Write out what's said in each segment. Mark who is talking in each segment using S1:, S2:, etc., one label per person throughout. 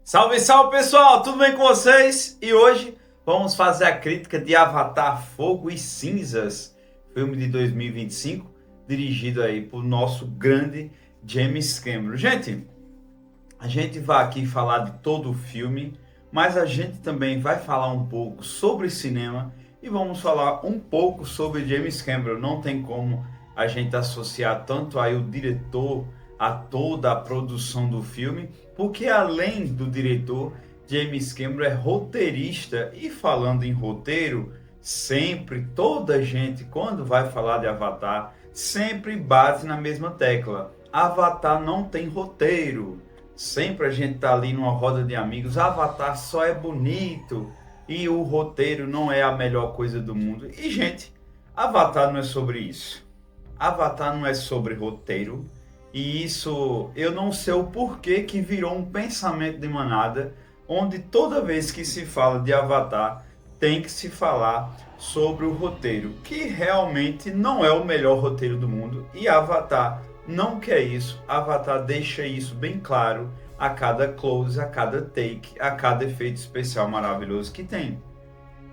S1: Salve, salve pessoal, tudo bem com vocês? E hoje vamos fazer a crítica de Avatar Fogo e Cinzas, filme de 2025, dirigido aí por nosso grande James Cameron. Gente, a gente vai aqui falar de todo o filme, mas a gente também vai falar um pouco sobre cinema e vamos falar um pouco sobre James Cameron. Não tem como a gente associar tanto aí o diretor a toda a produção do filme, porque além do diretor, James Cameron é roteirista. E falando em roteiro, sempre toda gente quando vai falar de Avatar sempre bate na mesma tecla: Avatar não tem roteiro. Sempre a gente tá ali numa roda de amigos, Avatar só é bonito e o roteiro não é a melhor coisa do mundo. E gente, Avatar não é sobre isso. Avatar não é sobre roteiro. E isso eu não sei o porquê que virou um pensamento de manada, onde toda vez que se fala de Avatar, tem que se falar sobre o roteiro, que realmente não é o melhor roteiro do mundo, e Avatar não quer isso. Avatar deixa isso bem claro a cada close, a cada take, a cada efeito especial maravilhoso que tem.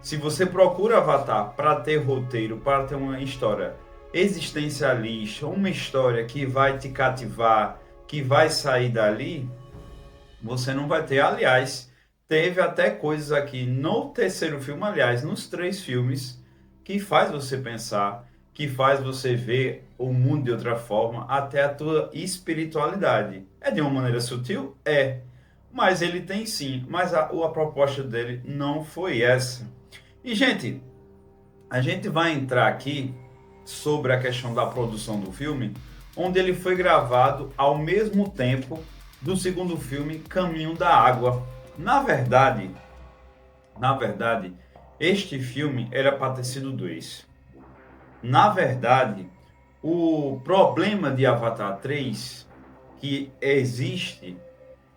S1: Se você procura Avatar para ter roteiro, para ter uma história existencialista, uma história que vai te cativar, que vai sair dali, você não vai ter. Aliás, teve até coisas aqui no terceiro filme, aliás, nos três filmes, que faz você pensar, que faz você ver o mundo de outra forma, até a tua espiritualidade. É de uma maneira sutil? É. Mas ele tem sim, mas a proposta dele não foi essa. E, gente, a gente vai entrar aqui sobre a questão da produção do filme, onde ele foi gravado ao mesmo tempo do segundo filme, Caminho da Água. Na verdade, este filme era para ter sido dois. Na verdade, o problema de Avatar 3 que existe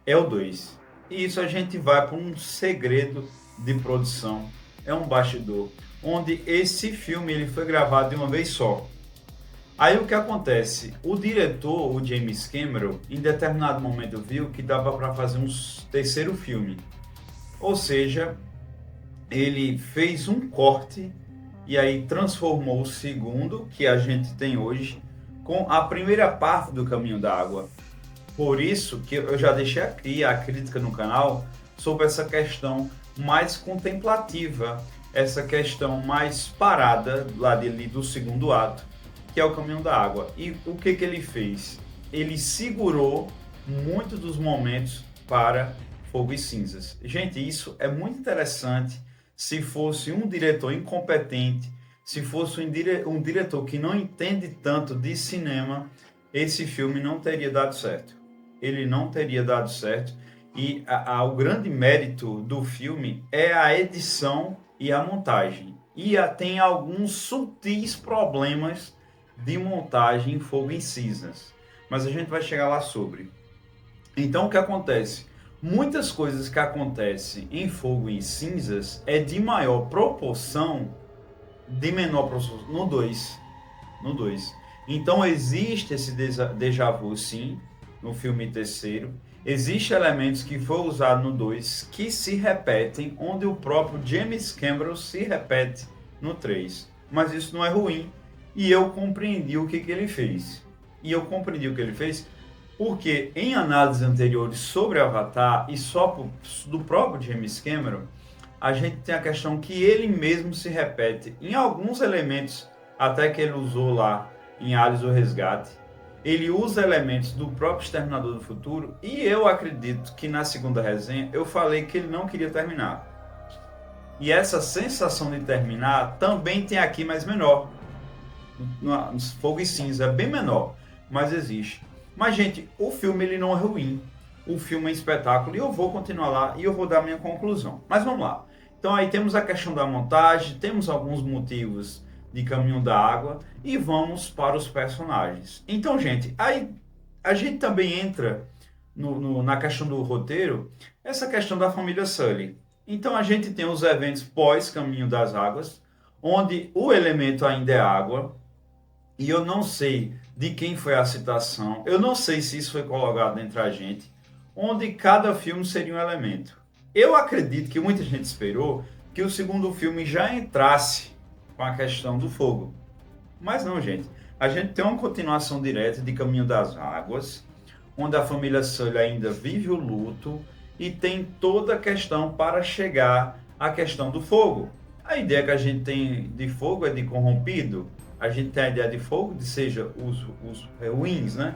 S1: é o 2. E isso a gente vai para um segredo de produção, é um bastidor, onde esse filme ele foi gravado de uma vez só. Aí o que acontece? O diretor, o James Cameron, em determinado momento viu que dava para fazer um terceiro filme. Ou seja, ele fez um corte e aí transformou o segundo, que a gente tem hoje, com a primeira parte do Caminho da Água. Por isso que eu já deixei aqui a crítica no canal sobre essa questão mais contemplativa, essa questão mais parada lá dele do segundo ato, que é o Caminho da Água. E o que ele fez? Ele segurou muitos dos momentos para Fogo e Cinzas. Gente, isso é muito interessante. Se fosse um diretor incompetente, se fosse um diretor que não entende tanto de cinema, esse filme não teria dado certo. Ele não teria dado certo. E o grande mérito do filme é a edição e a montagem. E tem alguns sutis problemas de montagem em Fogo e Cinzas. Mas a gente vai chegar lá sobre. Então o que acontece? Muitas coisas que acontecem em Fogo e Cinzas é de maior proporção, de menor proporção no 2. No 2. Então existe esse déjà vu sim, no filme terceiro. Existem elementos que foram usados no 2 que se repetem, onde o próprio James Cameron se repete no 3. Mas isso não é ruim. E eu compreendi o que ele fez. E eu compreendi o que ele fez porque em análises anteriores sobre Avatar e só do próprio James Cameron, a gente tem a questão que ele mesmo se repete em alguns elementos, até que ele usou lá em Aliens o Resgate. Ele usa elementos do próprio Exterminador do Futuro, e eu acredito que na segunda resenha eu falei que ele não queria terminar. E essa sensação de terminar também tem aqui, mas menor. No Fogo e Cinza é bem menor, mas existe. Mas, gente, o filme ele não é ruim. O filme é um espetáculo e eu vou continuar lá e eu vou dar minha conclusão. Mas vamos lá. Então aí temos a questão da montagem, temos alguns motivos de Caminho da Água e vamos para os personagens. Então, gente, aí a gente também entra na questão do roteiro, essa questão da família Sully. Então a gente tem os eventos pós Caminho das Águas, onde o elemento ainda é água, e eu não sei de quem foi a citação, eu não sei se isso foi colocado entre a gente, onde cada filme seria um elemento. Eu acredito que muita gente esperou que o segundo filme já entrasse com a questão do fogo. Mas não, gente. A gente tem uma continuação direta de Caminho das Águas, onde a família Sully ainda vive o luto e tem toda a questão para chegar à questão do fogo. A ideia que a gente tem de fogo é de corrompido. A gente tem a ideia de fogo de seja os ruins, né?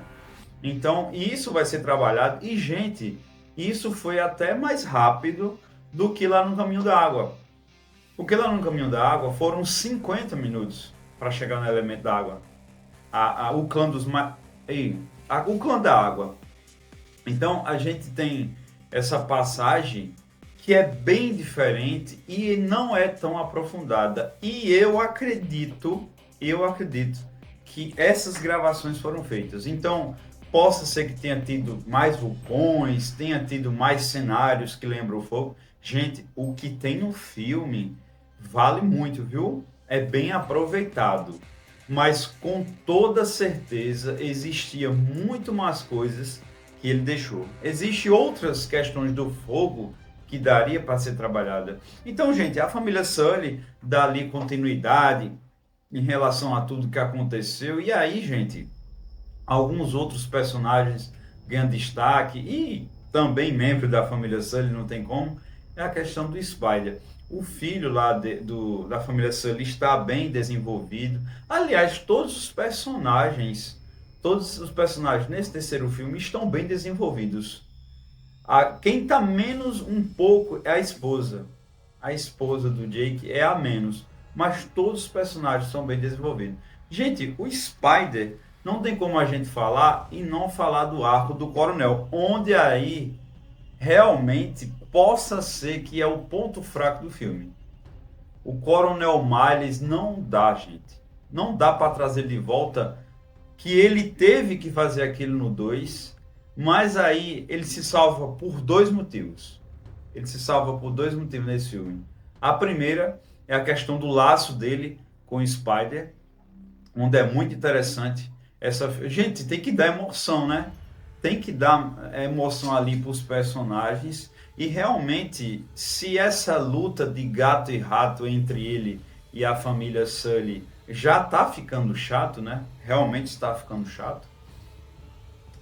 S1: Então, isso vai ser trabalhado. E, gente, isso foi até mais rápido do que lá no Caminho da Água. Porque lá no Caminho da Água foram 50 minutos para chegar no elemento da água. O clã dos... o clã da água. Então, a gente tem essa passagem que é bem diferente e não é tão aprofundada. E eu acredito que essas gravações foram feitas. Então, possa ser que tenha tido mais vulcões, tenha tido mais cenários que lembram o fogo. Gente, o que tem no filme vale muito, viu? É bem aproveitado. Mas com toda certeza existia muito mais coisas que ele deixou. Existem outras questões do fogo que daria para ser trabalhada. Então, gente, a família Sully dá ali continuidade em relação a tudo que aconteceu. E aí, gente, alguns outros personagens ganham destaque e também membro da família Sully, não tem como, é a questão do Spider. O filho lá da família Sully está bem desenvolvido. Aliás, todos os personagens nesse terceiro filme estão bem desenvolvidos. Quem está menos um pouco é a esposa. A esposa do Jake é a menos. Mas todos os personagens são bem desenvolvidos. Gente, o Spider, não tem como a gente falar e não falar do arco do Coronel. Onde aí realmente possa ser que é o ponto fraco do filme. O Coronel Miles não dá, gente. Não dá para trazer de volta que ele teve que fazer aquilo no 2, mas aí ele se salva por dois motivos. Ele se salva por dois motivos nesse filme. A primeira é a questão do laço dele com o Spider, onde é muito interessante. Gente, tem que dar emoção, né? Tem que dar emoção ali para os personagens. E realmente, se essa luta de gato e rato entre ele e a família Sully já está ficando chato, né? Realmente está ficando chato.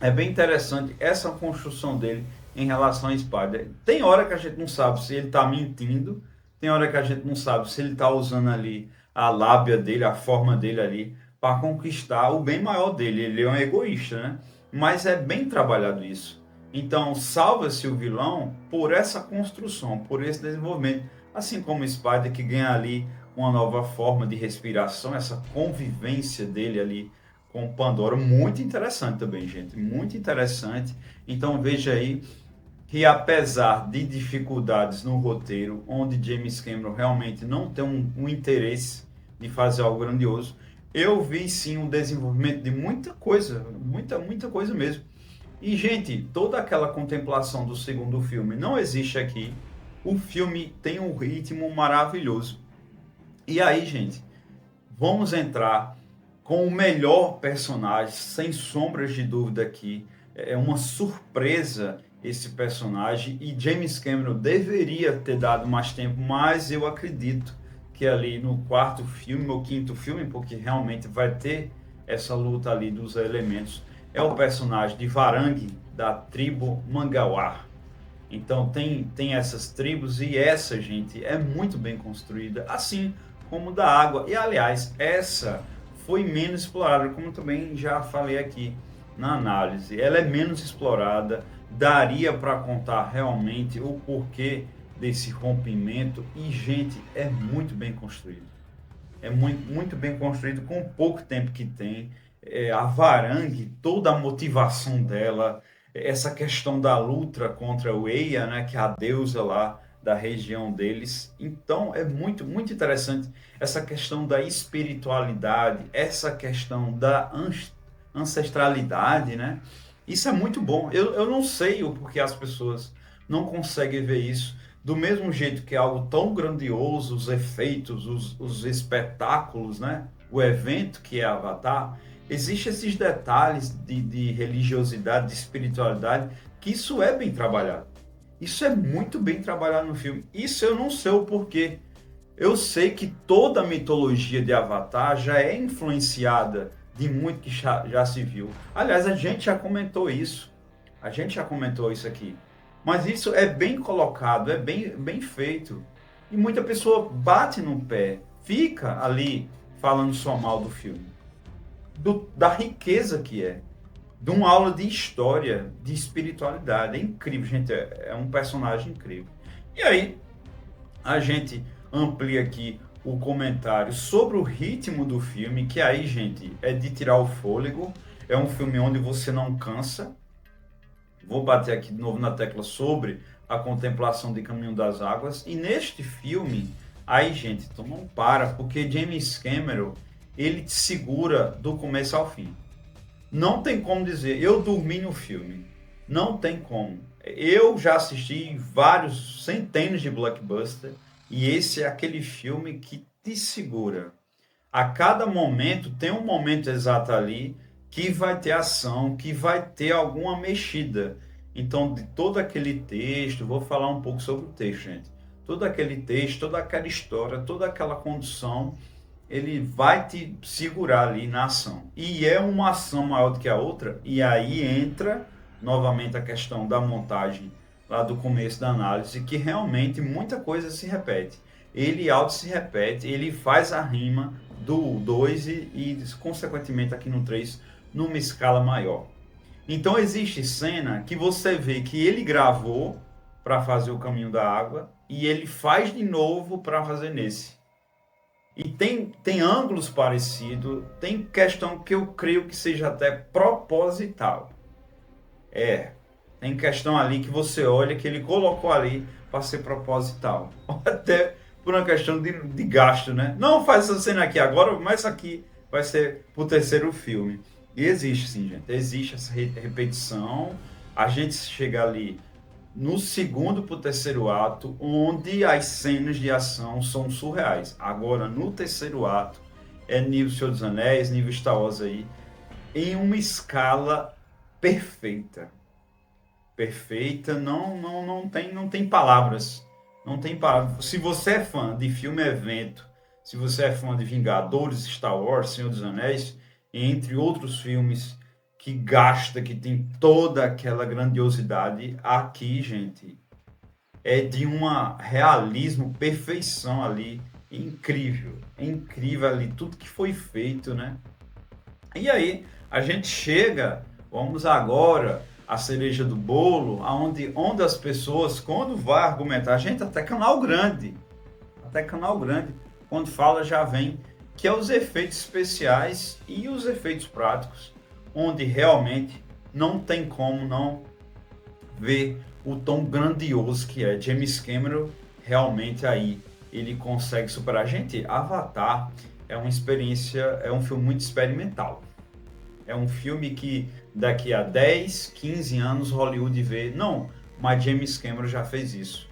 S1: É bem interessante essa construção dele em relação a Spider. Tem hora que a gente não sabe se ele está mentindo, tem hora que a gente não sabe se ele está usando ali a lábia dele, a forma dele ali, para conquistar o bem maior dele. Ele é um egoísta, né? Mas é bem trabalhado isso. Então, salva-se o vilão por essa construção, por esse desenvolvimento. Assim como o Spider, que ganha ali uma nova forma de respiração, essa convivência dele ali com Pandora. Muito interessante também, gente. Muito interessante. Então, veja aí que, apesar de dificuldades no roteiro, onde James Cameron realmente não tem um interesse de fazer algo grandioso, eu vi sim um desenvolvimento de muita coisa, muita coisa mesmo. E, gente, toda aquela contemplação do segundo filme não existe aqui. O filme tem um ritmo maravilhoso. E aí, gente, vamos entrar com o melhor personagem, sem sombras de dúvida aqui. É uma surpresa esse personagem e James Cameron deveria ter dado mais tempo, mas eu acredito que ali no quarto filme ou quinto filme, porque realmente vai ter essa luta ali dos elementos, é o personagem de Varangue, da tribo Mangawa. Então tem essas tribos e essa, gente, é muito bem construída, assim como da água. E, aliás, essa foi menos explorada, como também já falei aqui na análise. Ela é menos explorada, daria para contar realmente o porquê desse rompimento e, gente, é muito bem construído. É muito bem construído com o pouco tempo que tem. A Varangue, toda a motivação dela, essa questão da luta contra o Eia, né, que é a deusa lá da região deles. Então é muito interessante essa questão da espiritualidade, essa questão da ancestralidade, né? Isso é muito bom. Eu não sei o porquê as pessoas não conseguem ver isso. Do mesmo jeito que é algo tão grandioso, os efeitos, os espetáculos, né? O evento que é Avatar, existem esses detalhes de religiosidade, de espiritualidade que isso é bem trabalhado. Isso é muito bem trabalhado no filme. Isso eu não sei o porquê. Eu sei que toda a mitologia de Avatar já é influenciada de muito que já se viu. Aliás, a gente já comentou isso. A gente já comentou isso aqui. Mas isso é bem colocado, é bem feito. E muita pessoa bate no pé, fica ali falando só mal do filme. Da riqueza que é. De uma aula de história, de espiritualidade. É incrível, gente. É um personagem incrível. E aí, a gente amplia aqui o comentário sobre o ritmo do filme, que aí, gente, é de tirar o fôlego. É um filme onde você não cansa. Vou bater aqui de novo na tecla sobre a contemplação de Caminho das Águas. E neste filme, aí, gente, então não para, porque James Cameron, ele te segura do começo ao fim. Não tem como dizer, eu dormi no filme. Não tem como. Eu já assisti vários, centenas de blockbusters, e esse é aquele filme que te segura. A cada momento, tem um momento exato ali, que vai ter ação, que vai ter alguma mexida. Então, de todo aquele texto, vou falar um pouco sobre o texto, gente. Todo aquele texto, toda aquela história, toda aquela condução, ele vai te segurar ali na ação. E é uma ação maior do que a outra, e aí entra novamente a questão da montagem lá do começo da análise, que realmente muita coisa se repete. Ele auto se repete, ele faz a rima do 2 e consequentemente aqui no 3 numa escala maior. Então existe cena que você vê que ele gravou para fazer o Caminho da Água e ele faz de novo para fazer nesse. E tem ângulos parecidos, tem questão que eu creio que seja até proposital. Tem questão ali que você olha que ele colocou ali para ser proposital. Até por uma questão de gasto, né? Não faz essa cena aqui agora, mas essa aqui vai ser pro terceiro filme. E existe sim, gente. Existe essa repetição. A gente chega ali no segundo pro terceiro ato, onde as cenas de ação são surreais. Agora, no terceiro ato, é nível Senhor dos Anéis, nível Star Wars aí, em uma escala perfeita. Perfeita, não tem palavras. Não tem palavras. Se você é fã de filme evento, se você é fã de Vingadores, Star Wars, Senhor dos Anéis, entre outros filmes que gasta, que tem toda aquela grandiosidade, aqui, gente, é de um realismo, perfeição ali, incrível. É incrível ali, tudo que foi feito, né? E aí, a gente chega, vamos agora, a cereja do bolo, onde as pessoas, quando vai argumentar, gente, até canal grande, quando fala já vem, que é os efeitos especiais e os efeitos práticos, onde realmente não tem como não ver o tom grandioso que é. James Cameron, realmente aí, ele consegue superar. Gente, Avatar é uma experiência, é um filme muito experimental. É um filme que daqui a 10, 15 anos Hollywood vê. Não, mas James Cameron já fez isso.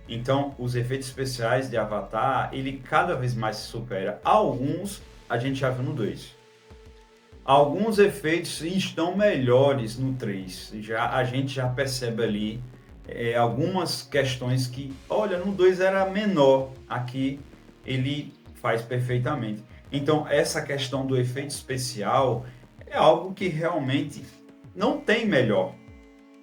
S1: Então, os efeitos especiais de Avatar, ele cada vez mais se supera. Alguns a gente já viu no 2. Alguns efeitos estão melhores no 3. A gente já percebe ali algumas questões que, olha, no 2 era menor. Aqui ele faz perfeitamente. Então, essa questão do efeito especial é algo que realmente não tem melhor.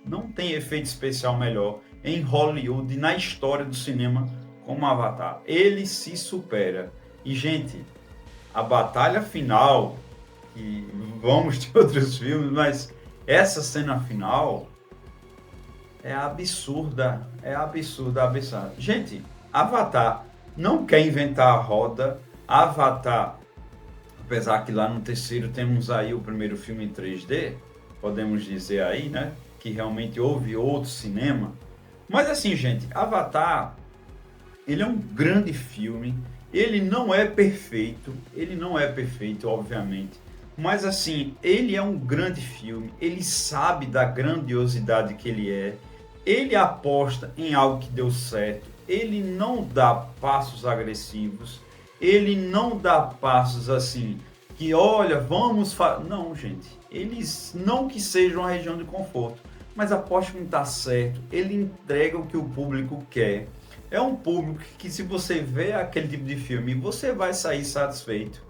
S1: Não tem efeito especial melhor em Hollywood, na história do cinema, como Avatar. Ele se supera. E, gente, a batalha final, que vamos ter outros filmes, mas essa cena final é absurda. Gente, Avatar não quer inventar a roda. Avatar, apesar que lá no terceiro temos aí o primeiro filme em 3D, podemos dizer aí, né, que realmente houve outro cinema. Mas assim, gente, Avatar, ele é um grande filme, ele não é perfeito, obviamente, mas assim, ele é um grande filme, ele sabe da grandiosidade que ele aposta em algo que deu certo, ele não dá passos agressivos, ele não dá passos assim, que olha, vamos fazer... Não, gente, eles não que seja uma região de conforto, mas aposto que não está certo. Ele entrega o que o público quer. É um público que, se você vê aquele tipo de filme, você vai sair satisfeito.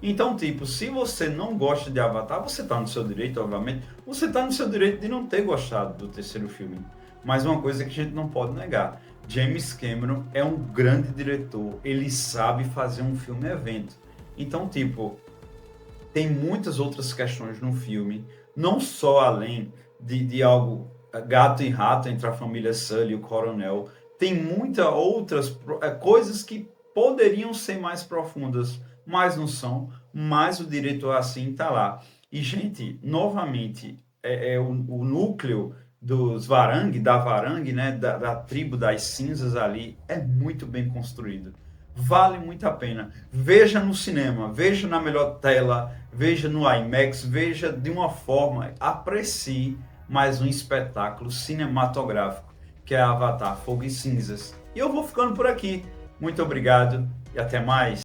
S1: Então, tipo, se você não gosta de Avatar, você está no seu direito, obviamente. Você está no seu direito de não ter gostado do terceiro filme. Mas uma coisa que a gente não pode negar: James Cameron é um grande diretor. Ele sabe fazer um filme evento. Então, tipo, tem muitas outras questões no filme, não só além de algo gato e rato entre a família Sully e o coronel. Tem muitas outras coisas que poderiam ser mais profundas, mas não são. Mas o diretor assim está lá. E, gente, novamente, o núcleo dos Varangue, da Varangue, né, da tribo das cinzas ali, é muito bem construído. Vale muito a pena. Veja no cinema, veja na melhor tela, veja no IMAX, veja de uma forma, aprecie mais um espetáculo cinematográfico, que é Avatar Fogo e Cinzas. E eu vou ficando por aqui. Muito obrigado e até mais.